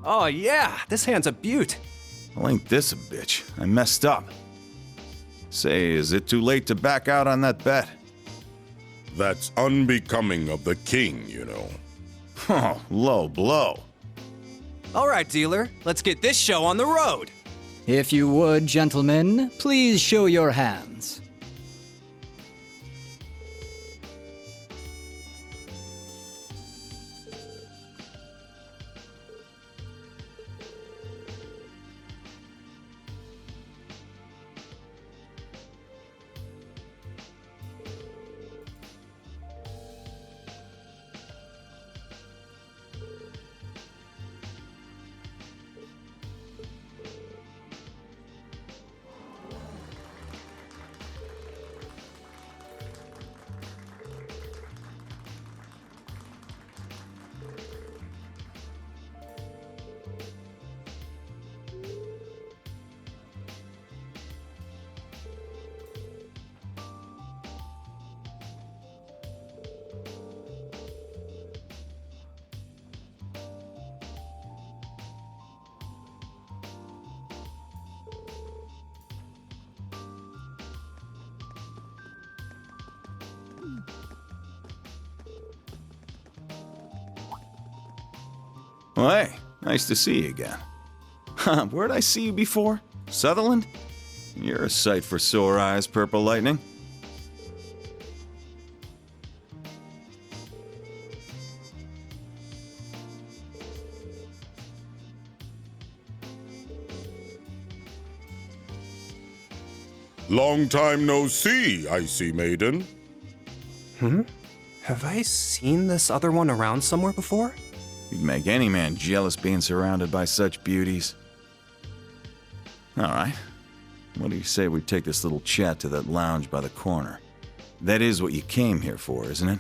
Oh yeah, this hand's a beaut. Well, ain't this a bitch? I messed up. Say, is it too late to back out on that bet? That's unbecoming of the king, you know. Oh, low blow. All right, dealer, let's get this show on the road. If you would, gentlemen, please show your hands. Well, hey, nice to see you again. Where'd I see you before? Sutherland? You're a sight for sore eyes, Purple Lightning. Long time no see, Icy Maiden. Have I seen this other one around somewhere before? You'd make any man jealous being surrounded by such beauties. All right. What do you say we take this little chat to that lounge by the corner? That is what you came here for, isn't it?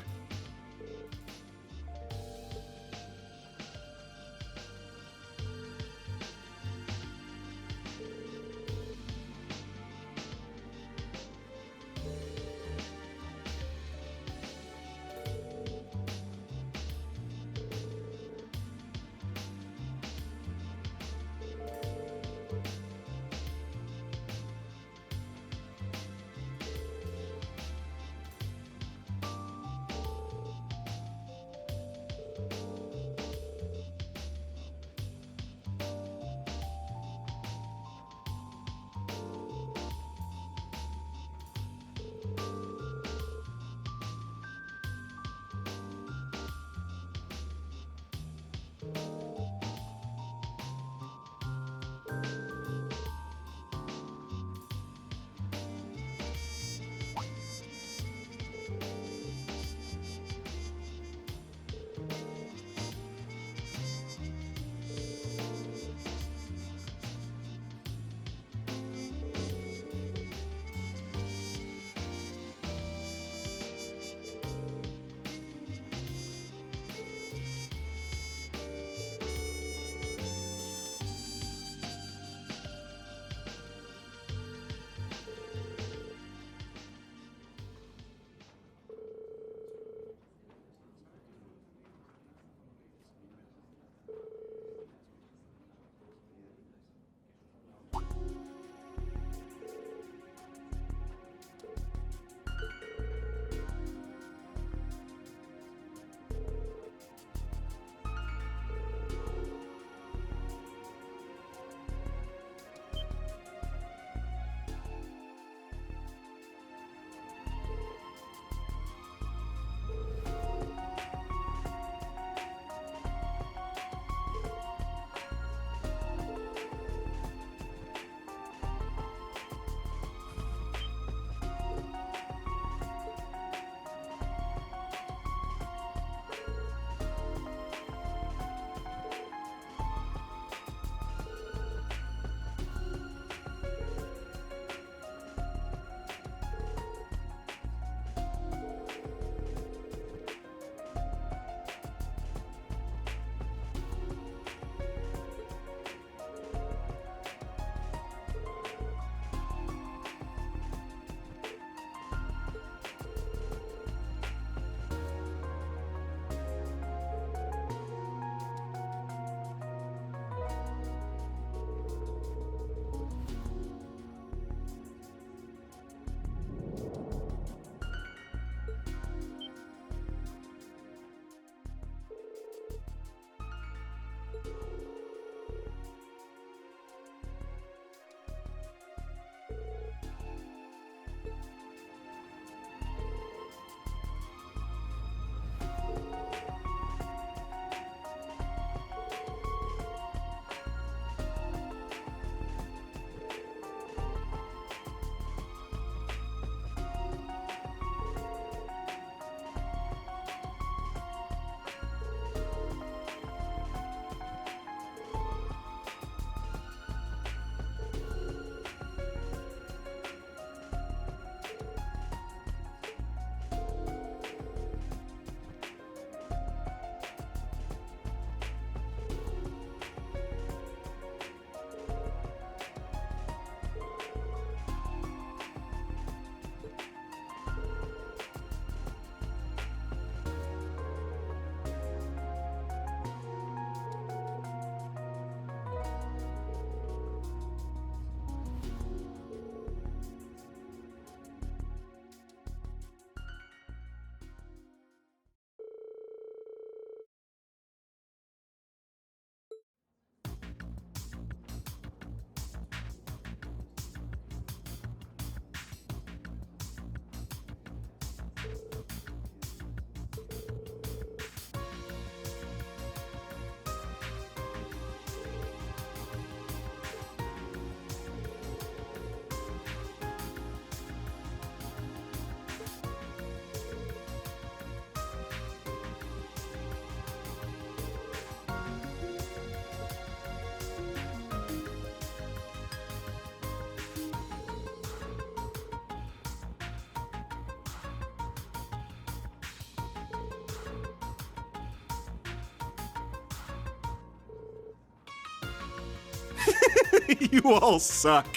You all suck.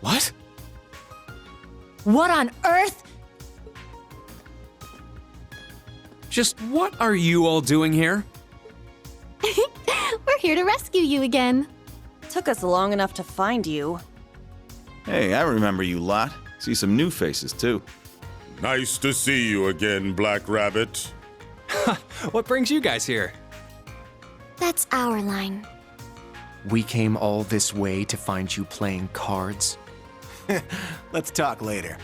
What? What on earth? Just what are you all doing here? We're here to rescue you again. Took us long enough to find you. Hey, I remember you lot. See some new faces, too. Nice to see you again, Black Rabbit. What brings you guys here? That's our line. We came all this way to find you playing cards. Let's talk later.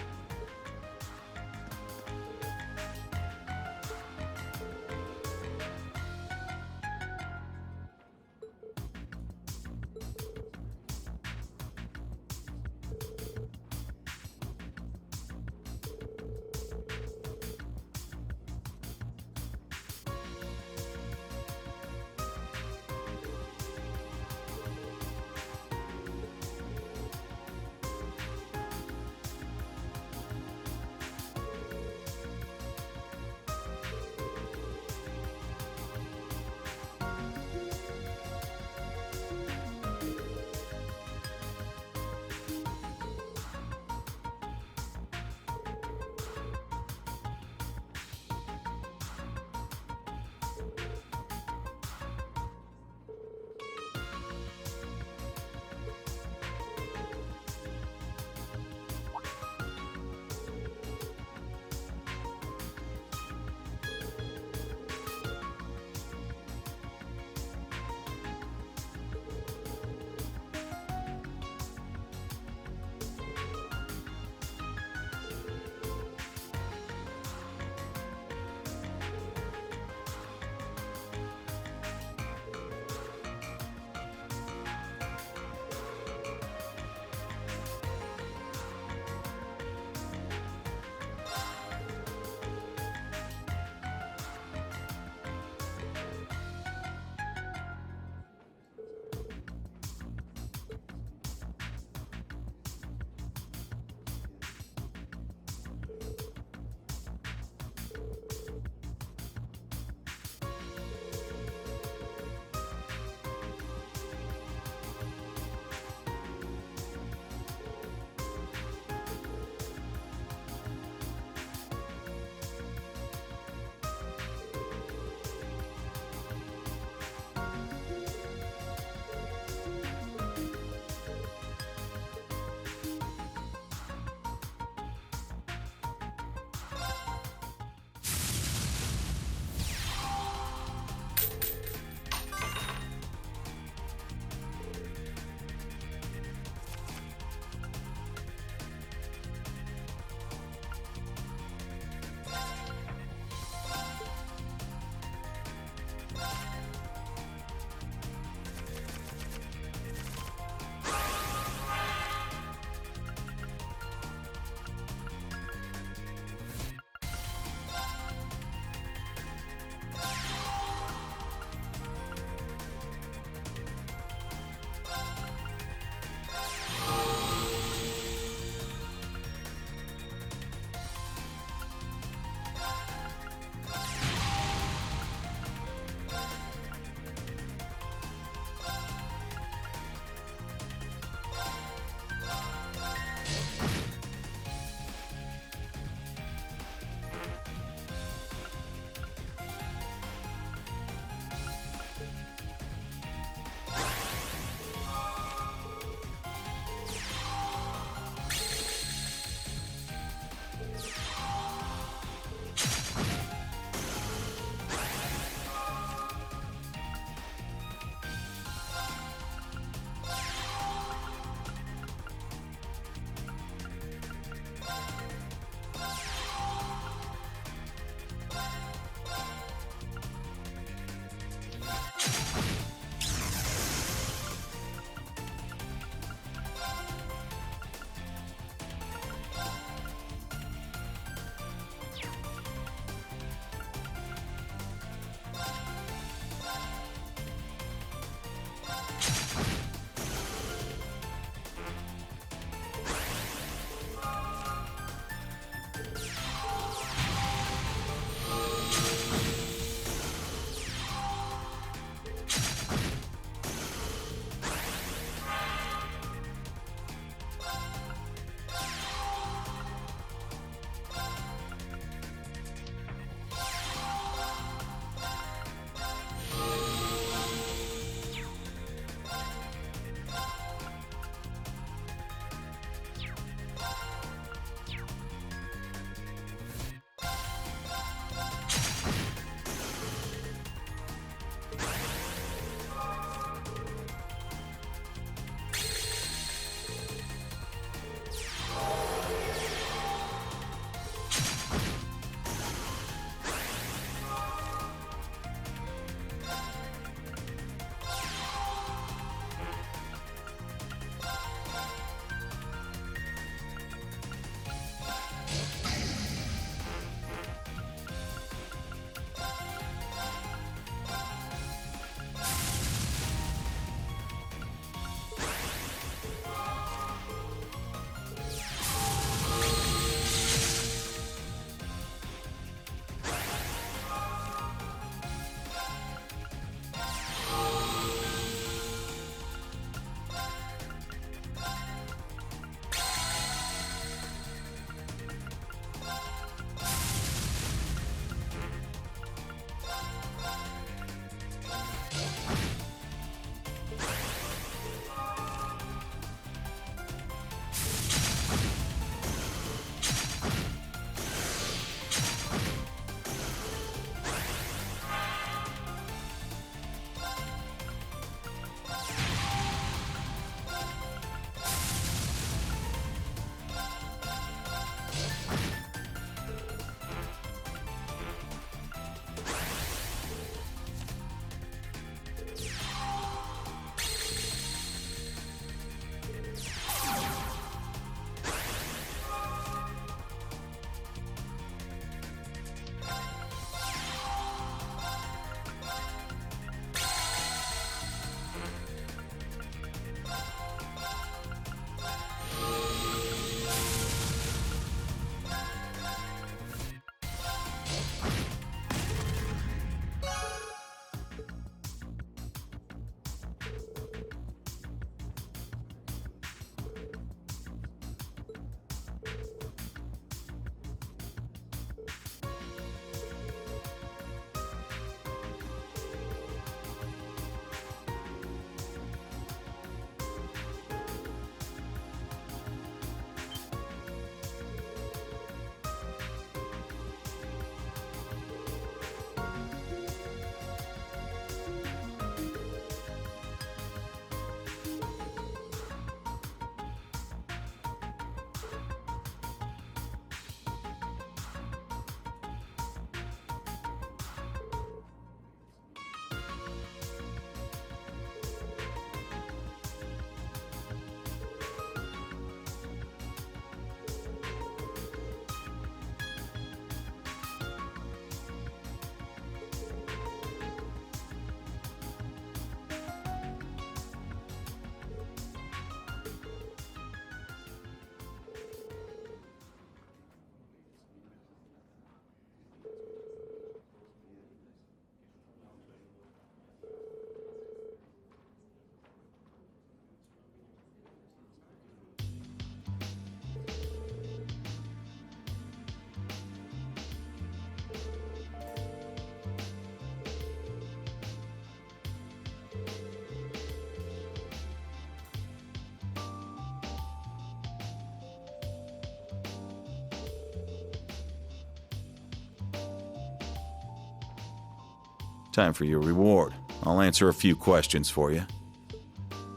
Time for your reward. I'll answer a few questions for you.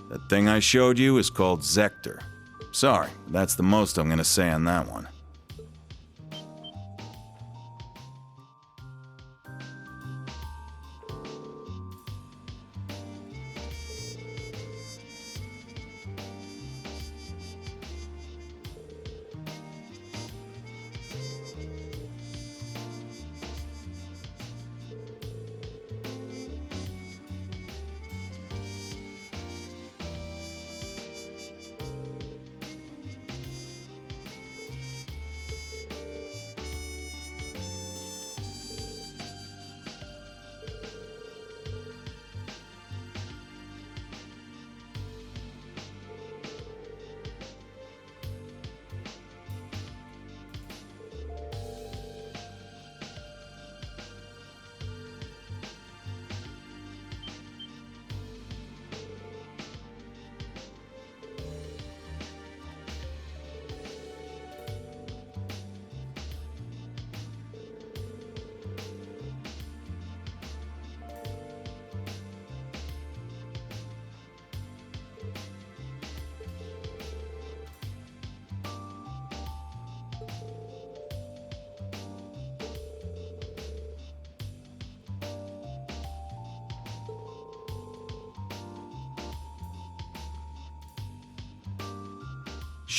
That thing I showed you is called Zector. Sorry, that's the most I'm gonna say on that one.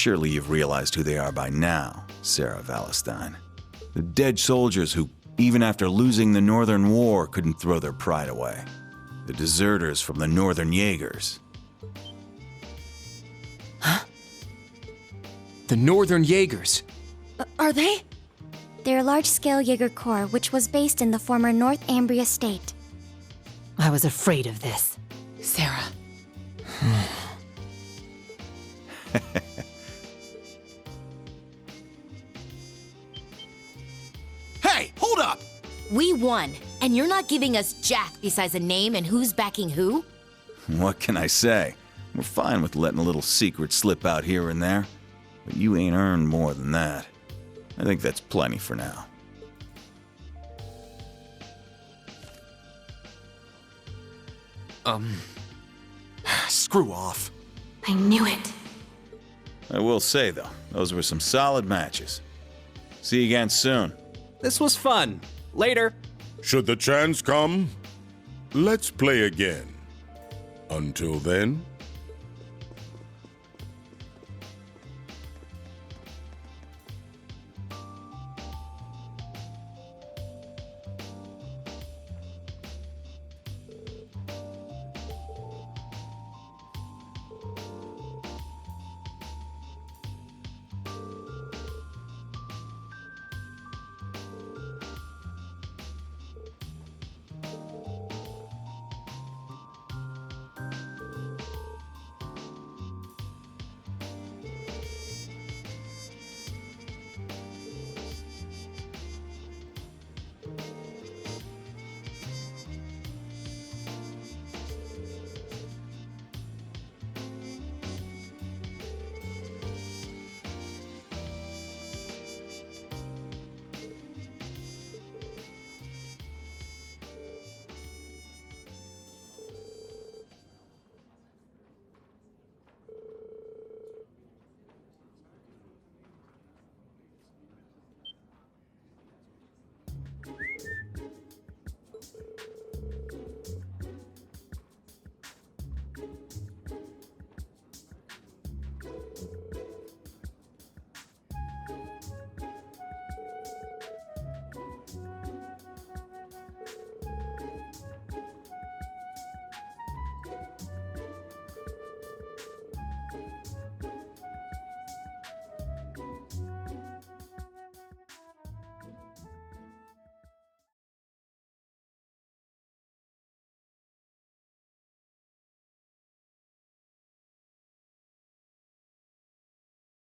Surely you've realized who they are by now, Sarah Valentine. The dead soldiers who, even after losing the Northern War, couldn't throw their pride away. The deserters from the Northern Jaegers. The Northern Jaegers. Are they? They're a large-scale Jaeger Corps, which was based in the former North Ambria state. I was afraid of this. Sarah. Hey, hold up! We won, and you're not giving us jack besides a name and who's backing who? What can I say? We're fine with letting a little secret slip out here and there. But you ain't earned more than that. I think that's plenty for now. Screw off. I knew it. I will say, though, those were some solid matches. See you again soon. This was fun. Later. Should the chance come, let's play again. Until then,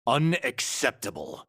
Unacceptable.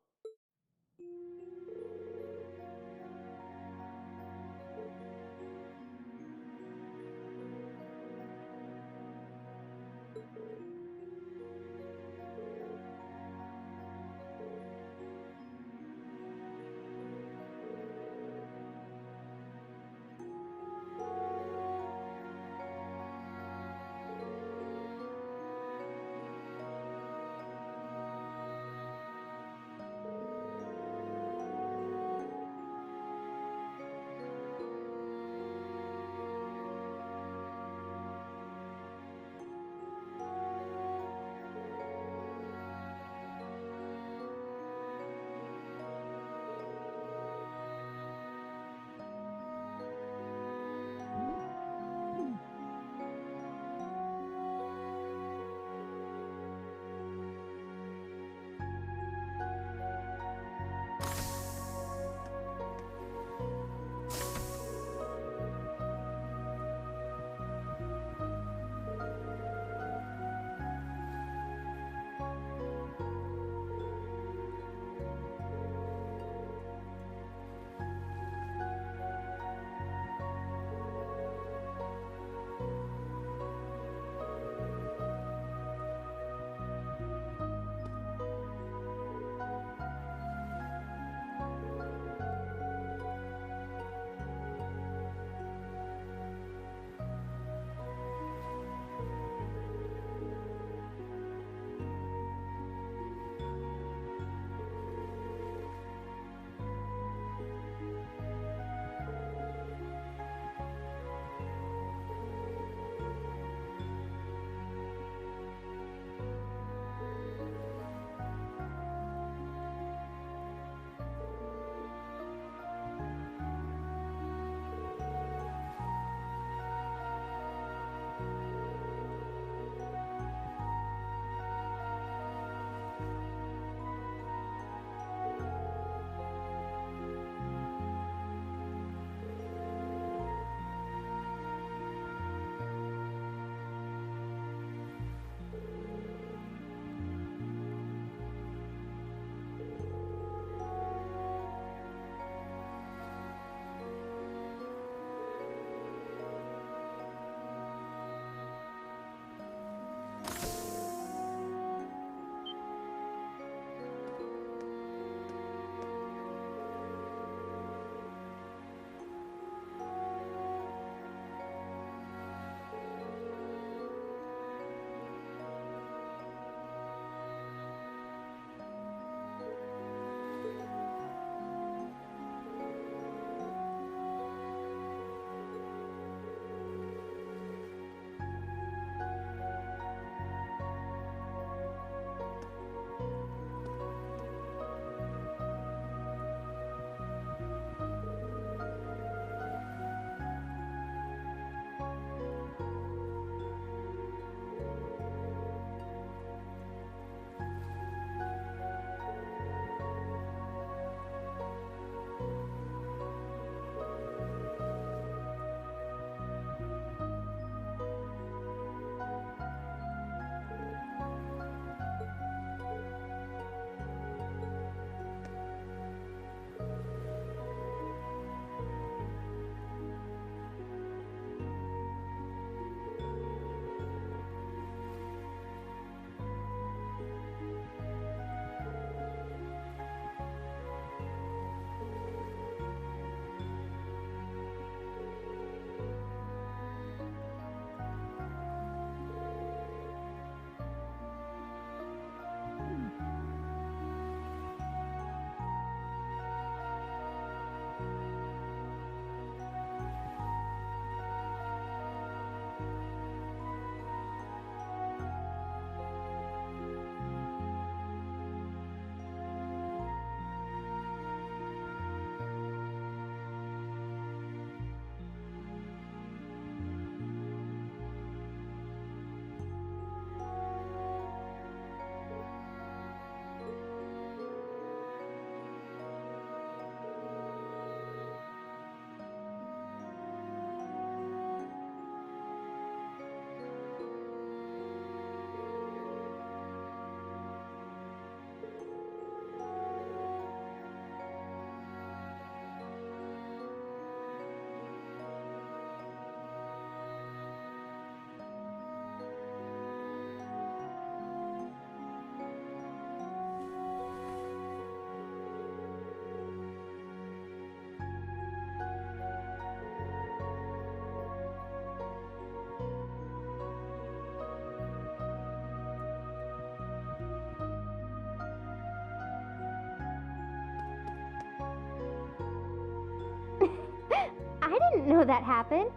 know that happened?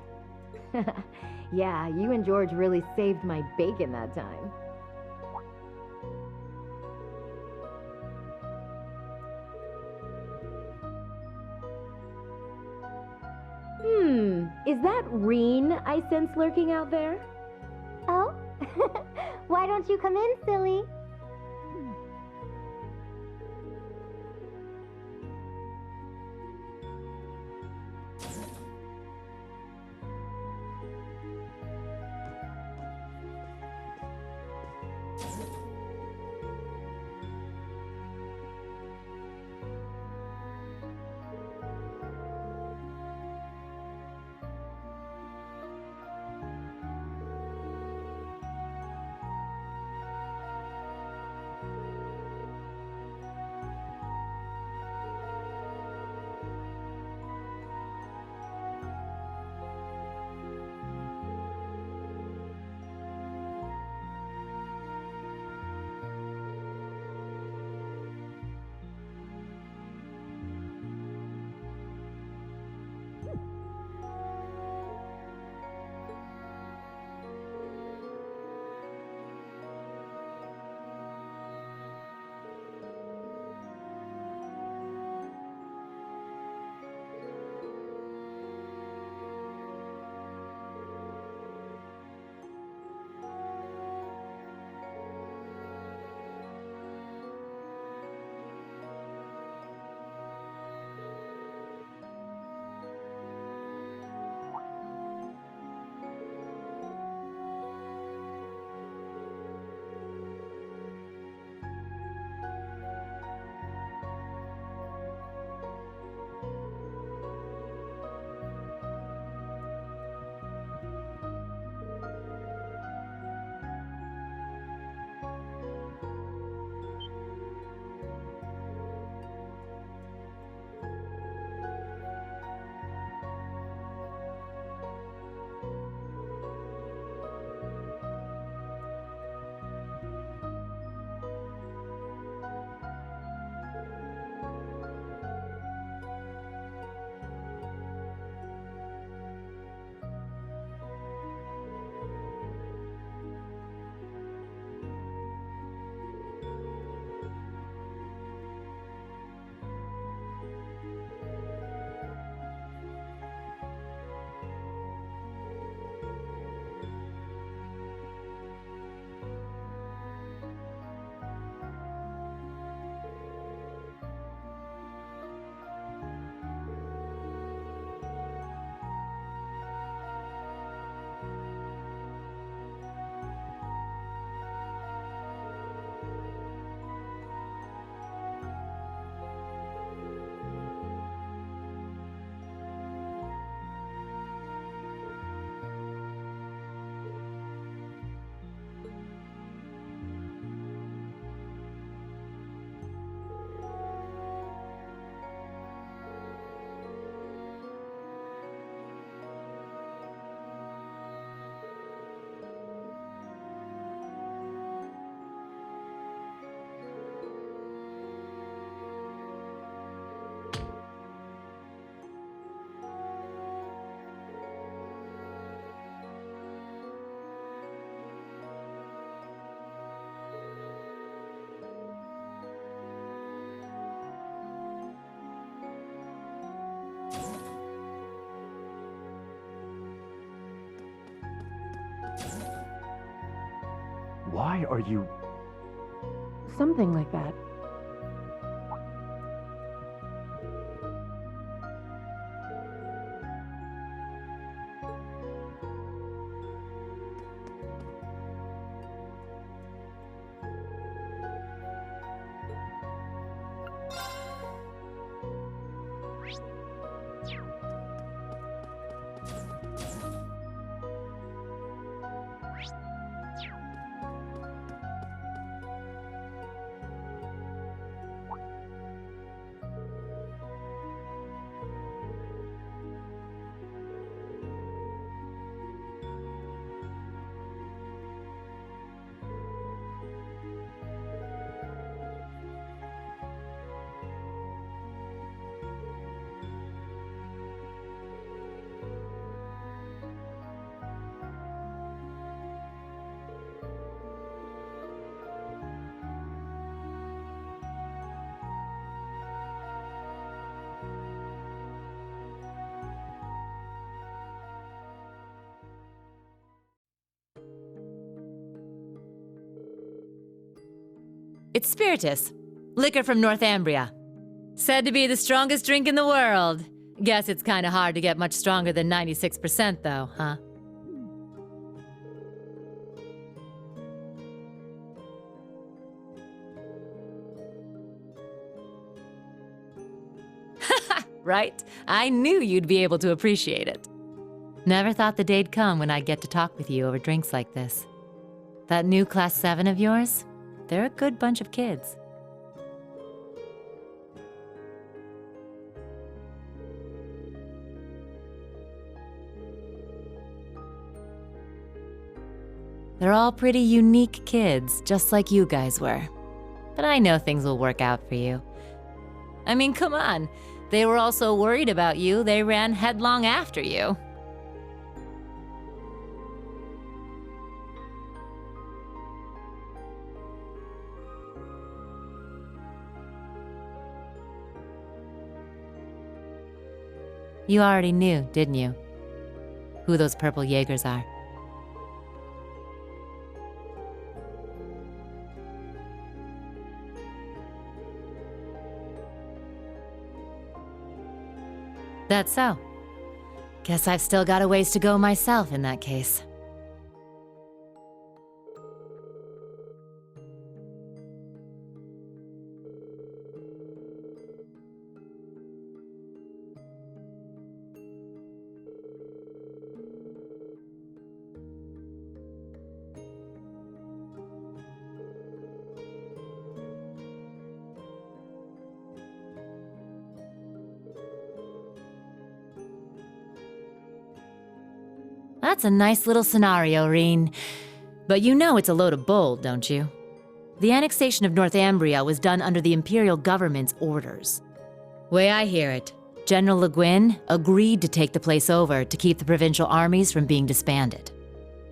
Yeah, you and George really saved my bacon that time. Is that Reen I sense lurking out there? Oh? Why don't you come in, silly? Why are you... Something like that. It's spiritus. Liquor from Northumbria. Said to be the strongest drink in the world. Guess it's kinda hard to get much stronger than 96% though, huh? Right? I knew you'd be able to appreciate it. Never thought the day'd come when I'd get to talk with you over drinks like this. That new Class 7 of yours, they're a good bunch of kids. They're all pretty unique kids, just like you guys were. But I know things will work out for you. I mean, come on. They were all so worried about you, they ran headlong after you. You already knew, didn't you? Who those purple Jaegers are. That's so. Guess I've still got a ways to go myself in that case. That's a nice little scenario, Reen. But you know it's a load of bull, don't you? The annexation of Northumbria was done under the Imperial government's orders. Way I hear it, General Le Guin agreed to take the place over to keep the provincial armies from being disbanded.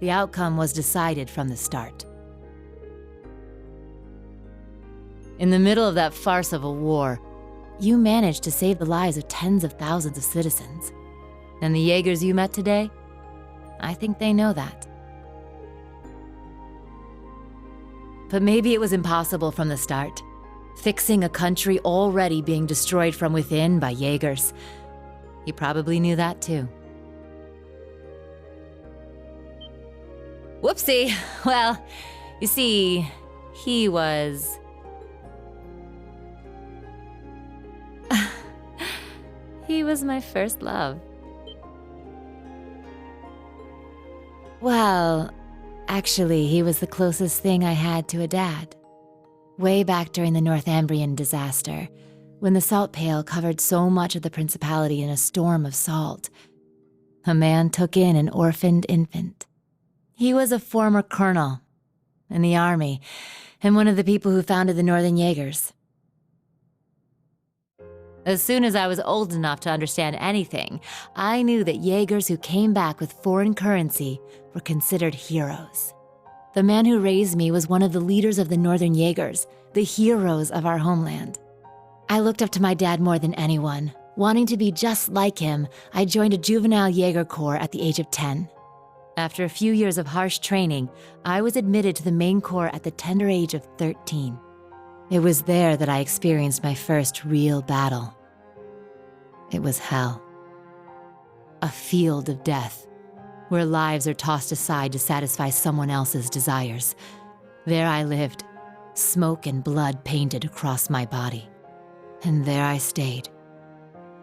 The outcome was decided from the start. In the middle of that farce of a war, you managed to save the lives of tens of thousands of citizens. And the Jaegers you met today? I think they know that. But maybe it was impossible from the start. Fixing a country already being destroyed from within by Jaegers. He probably knew that too. Whoopsie. Well, you see, he was... he was my first love. Well, actually, he was the closest thing I had to a dad. Way back during the Northumbrian disaster, when the salt pail covered so much of the principality in a storm of salt, a man took in an orphaned infant. He was a former colonel in the army, and one of the people who founded the Northern Jaegers. As soon as I was old enough to understand anything, I knew that Jaegers who came back with foreign currency were considered heroes. The man who raised me was one of the leaders of the Northern Jaegers, the heroes of our homeland. I looked up to my dad more than anyone. Wanting to be just like him, I joined a juvenile Jaeger Corps at the age of 10. After a few years of harsh training, I was admitted to the main corps at the tender age of 13. It was there that I experienced my first real battle. It was hell. A field of death, where lives are tossed aside to satisfy someone else's desires. There I lived, smoke and blood painted across my body. And there I stayed,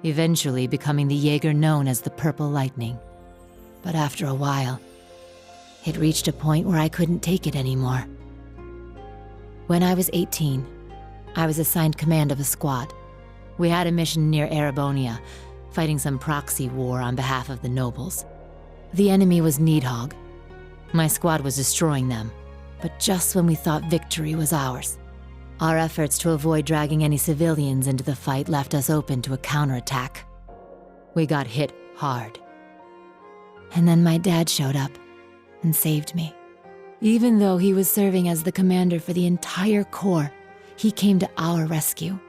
eventually becoming the Jaeger known as the Purple Lightning. But after a while, it reached a point where I couldn't take it anymore. When I was 18, I was assigned command of a squad. We had a mission near Erebonia, fighting some proxy war on behalf of the nobles. The enemy was Needhogg. My squad was destroying them, but just when we thought victory was ours. Our efforts to avoid dragging any civilians into the fight left us open to a counterattack. We got hit hard. And then my dad showed up and saved me. Even though he was serving as the commander for the entire corps, he came to our rescue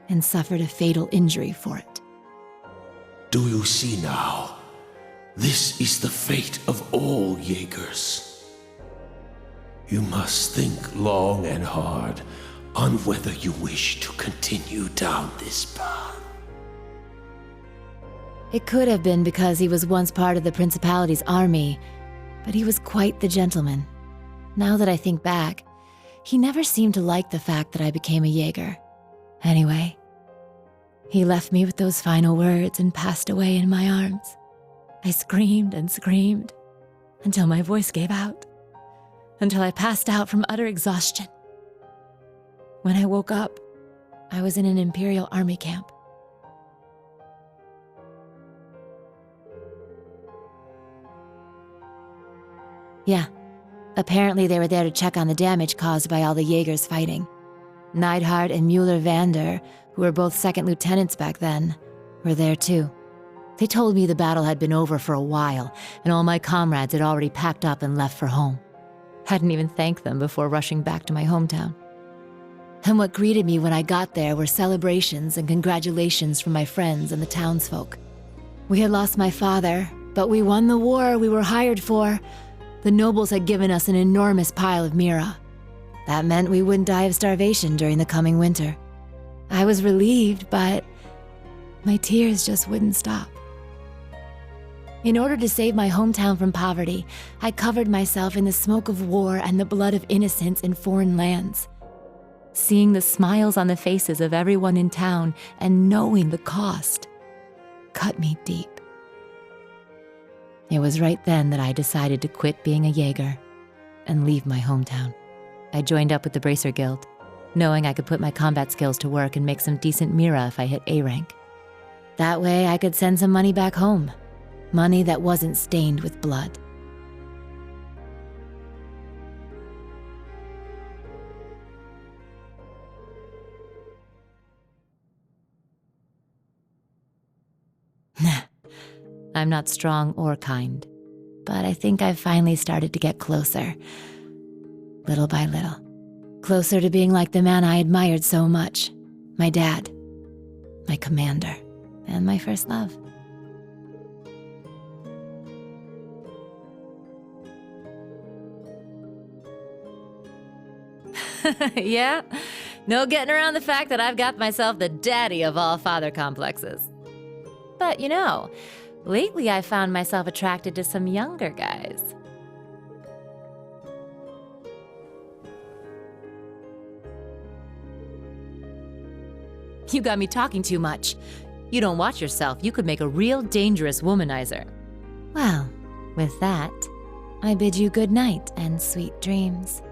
and suffered a fatal injury for it. Do you see now? This is the fate of all Jaegers. You must think long and hard on whether you wish to continue down this path. It could have been because he was once part of the Principality's army, but he was quite the gentleman. Now that I think back, he never seemed to like the fact that I became a Jaeger. Anyway, he left me with those final words and passed away in my arms. I screamed and screamed until my voice gave out, until I passed out from utter exhaustion. When I woke up, I was in an Imperial Army camp. Yeah, apparently they were there to check on the damage caused by all the Jaegers fighting. Neidhart and Mueller-Vander, who were both second lieutenants back then, were there too. They told me the battle had been over for a while, and all my comrades had already packed up and left for home. Hadn't even thanked them before rushing back to my hometown. And what greeted me when I got there were celebrations and congratulations from my friends and the townsfolk. We had lost my father, but we won the war we were hired for. The nobles had given us an enormous pile of Mira. That meant we wouldn't die of starvation during the coming winter. I was relieved, but my tears just wouldn't stop. In order to save my hometown from poverty, I covered myself in the smoke of war and the blood of innocents in foreign lands. Seeing the smiles on the faces of everyone in town and knowing the cost cut me deep. It was right then that I decided to quit being a Jaeger and leave my hometown. I joined up with the Bracer Guild, knowing I could put my combat skills to work and make some decent Mira if I hit A rank. That way I could send some money back home, money that wasn't stained with blood. I'm not strong or kind, but I think I've finally started to get closer, little by little. Closer to being like the man I admired so much, my dad, my commander, and my first love. Yeah, no getting around the fact that I've got myself the daddy of all father complexes. But you know, lately I found myself attracted to some younger guys. You got me talking too much. You don't watch yourself, you could make a real dangerous womanizer. Well, with that, I bid you good night and sweet dreams.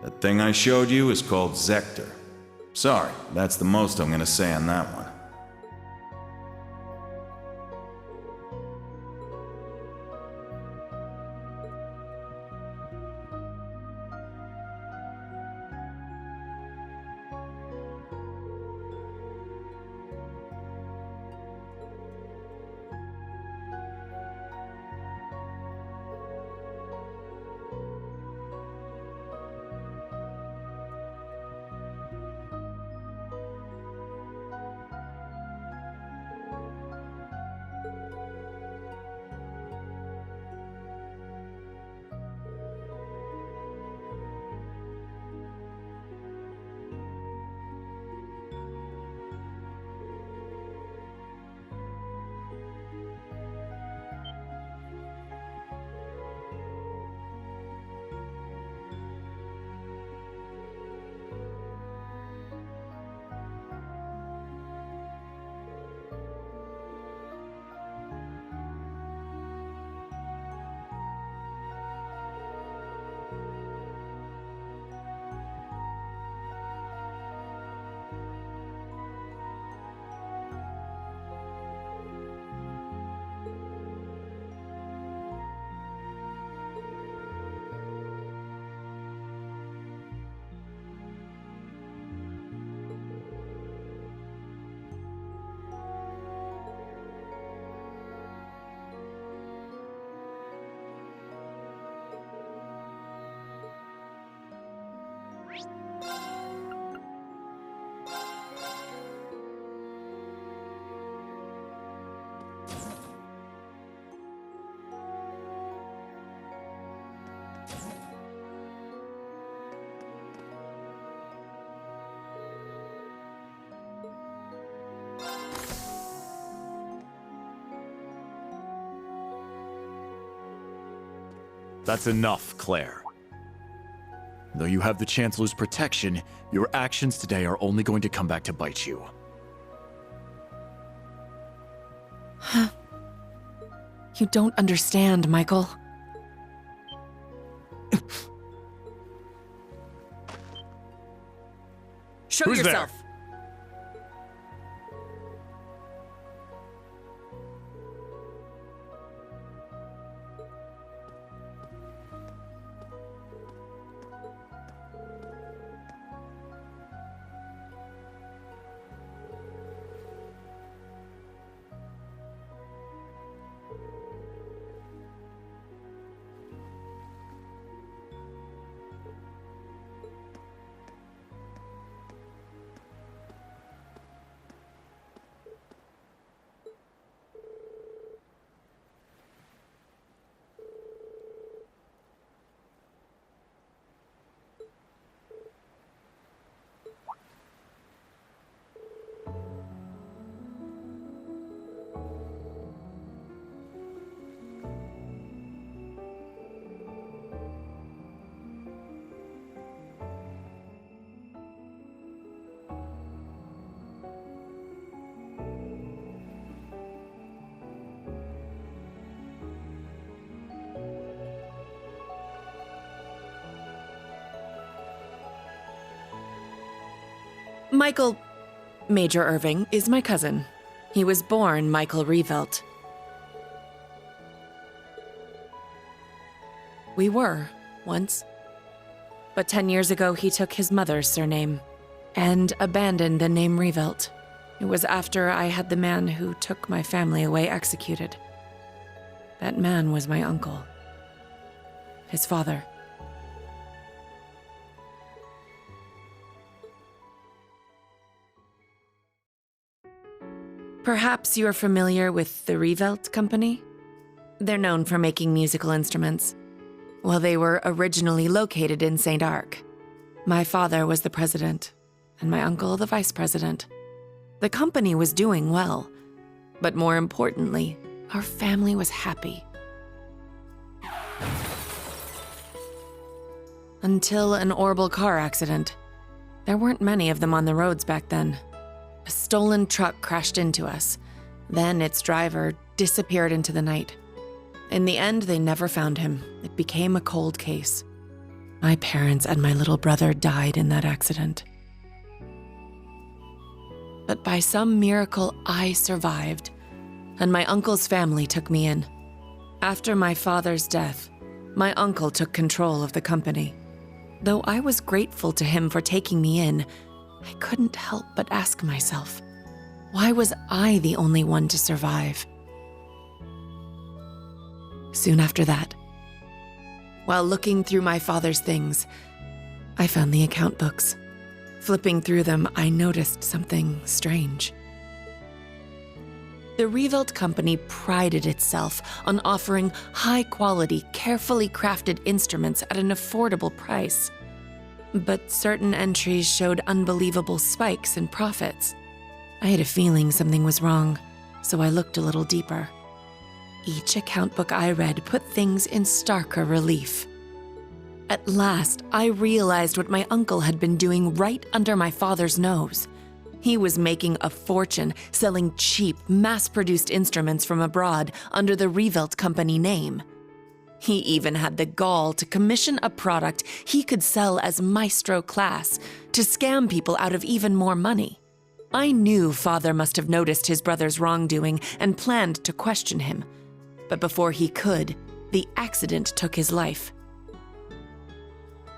That thing I showed you is called Zector. Sorry, that's the most I'm gonna say on that one. That's enough, Claire. Though you have the Chancellor's protection, your actions today are only going to come back to bite you. You don't understand, Michael. Show Who's yourself. there? Michael Major Irving is my cousin. He was born Michael Revelt. We were, once. But 10 years ago, he took his mother's surname and abandoned the name Revelt. It was after I had the man who took my family away executed. That man was my uncle. His father. Perhaps you're familiar with the Revelt Company? They're known for making musical instruments. Well, they were originally located in St. Arc. My father was the president, and my uncle the vice president. The company was doing well, but more importantly, our family was happy. Until an horrible car accident. There weren't many of them on the roads back then. A stolen truck crashed into us. Then its driver disappeared into the night. In the end, they never found him. It became a cold case. My parents and my little brother died in that accident. But by some miracle, I survived, and my uncle's family took me in. After my father's death, my uncle took control of the company. Though I was grateful to him for taking me in, I couldn't help but ask myself, why was I the only one to survive? Soon after that, while looking through my father's things, I found the account books. Flipping through them, I noticed something strange. The Revelt Company prided itself on offering high-quality, carefully crafted instruments at an affordable price. But certain entries showed unbelievable spikes in profits. I had a feeling something was wrong, so I looked a little deeper. Each account book I read put things in starker relief. At last, I realized what my uncle had been doing right under my father's nose. He was making a fortune selling cheap, mass-produced instruments from abroad under the Revelt Company name. He even had the gall to commission a product he could sell as Maestro class to scam people out of even more money. I knew Father must have noticed his brother's wrongdoing and planned to question him. But before he could, the accident took his life.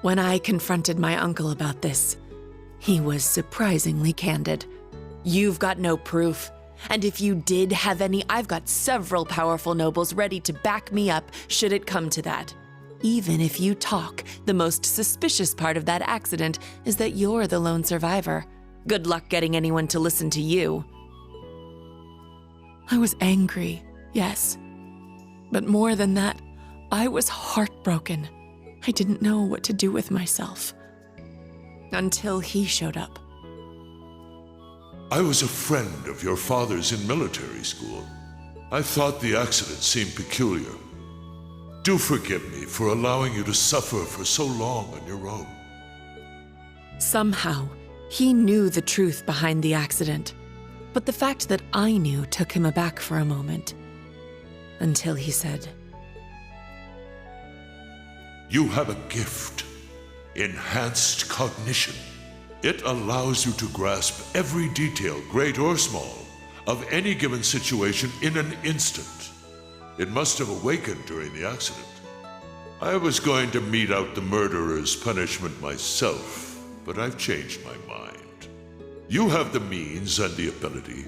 When I confronted my uncle about this, he was surprisingly candid. "You've got no proof. And if you did have any, I've got several powerful nobles ready to back me up should it come to that. Even if you talk, the most suspicious part of that accident is that you're the lone survivor. Good luck getting anyone to listen to you." I was angry, yes. But more than that, I was heartbroken. I didn't know what to do with myself. Until he showed up. I was a friend of your father's in military school. I thought the accident seemed peculiar. Do forgive me for allowing you to suffer for so long on your own. Somehow, he knew the truth behind the accident. But the fact that I knew took him aback for a moment. Until he said, You have a gift, enhanced cognition. It allows you to grasp every detail, great or small, of any given situation in an instant. It must have awakened during the accident. I was going to mete out the murderer's punishment myself, but I've changed my mind. You have the means and the ability.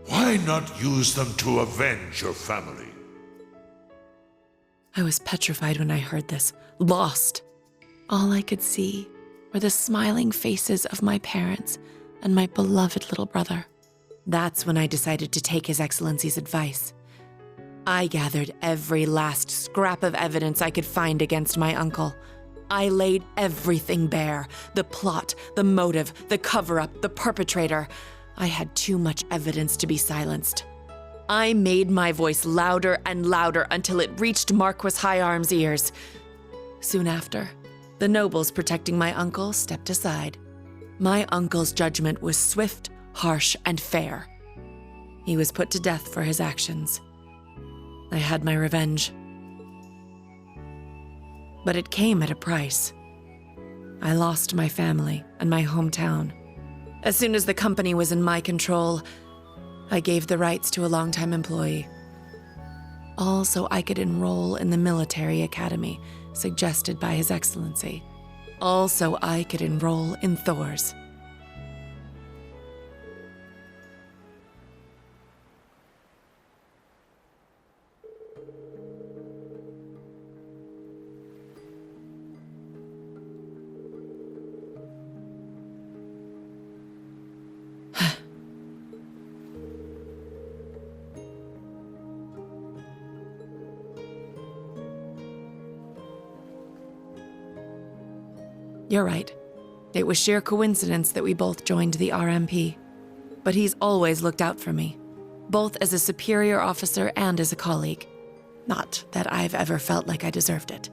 Why not use them to avenge your family? I was petrified when I heard this, lost. All I could see were the smiling faces of my parents and my beloved little brother. That's when I decided to take His Excellency's advice. I gathered every last scrap of evidence I could find against my uncle. I laid everything bare, the plot, the motive, the cover-up, the perpetrator. I had too much evidence to be silenced. I made my voice louder and louder until it reached Marquis Higharm's ears. Soon after, the nobles protecting my uncle stepped aside. My uncle's judgment was swift, harsh, and fair. He was put to death for his actions. I had my revenge. But it came at a price. I lost my family and my hometown. As soon as the company was in my control, I gave the rights to a longtime employee. All so I could enroll in the military academy suggested by His Excellency. All so I could enroll in Thor's. You're right. It was sheer coincidence that we both joined the RMP. But he's always looked out for me, both as a superior officer and as a colleague. Not that I've ever felt like I deserved it.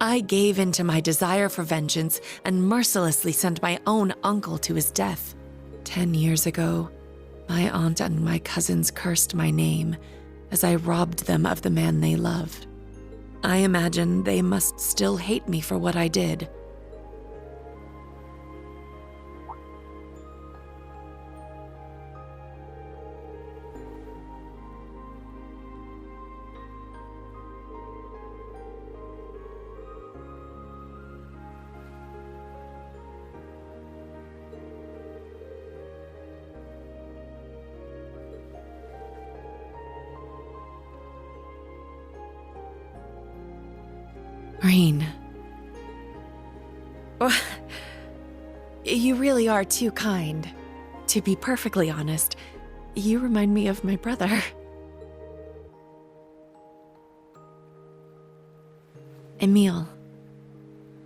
I gave in to my desire for vengeance and mercilessly sent my own uncle to his death. 10 years ago, my aunt and my cousins cursed my name as I robbed them of the man they loved. I imagine they must still hate me for what I did. Rean. Oh, you really are too kind. To be perfectly honest, you remind me of my brother. Emil.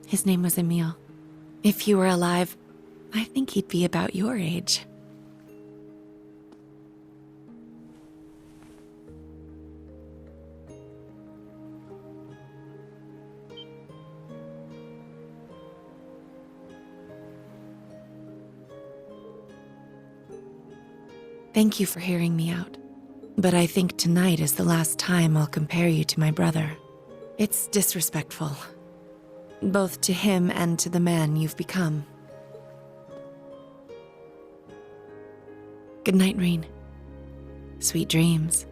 His name was Emil. If he were alive, I think he'd be about your age. Thank you for hearing me out. But I think tonight is the last time I'll compare you to my brother. It's disrespectful, both to him and to the man you've become. Good night, Rean. Sweet dreams.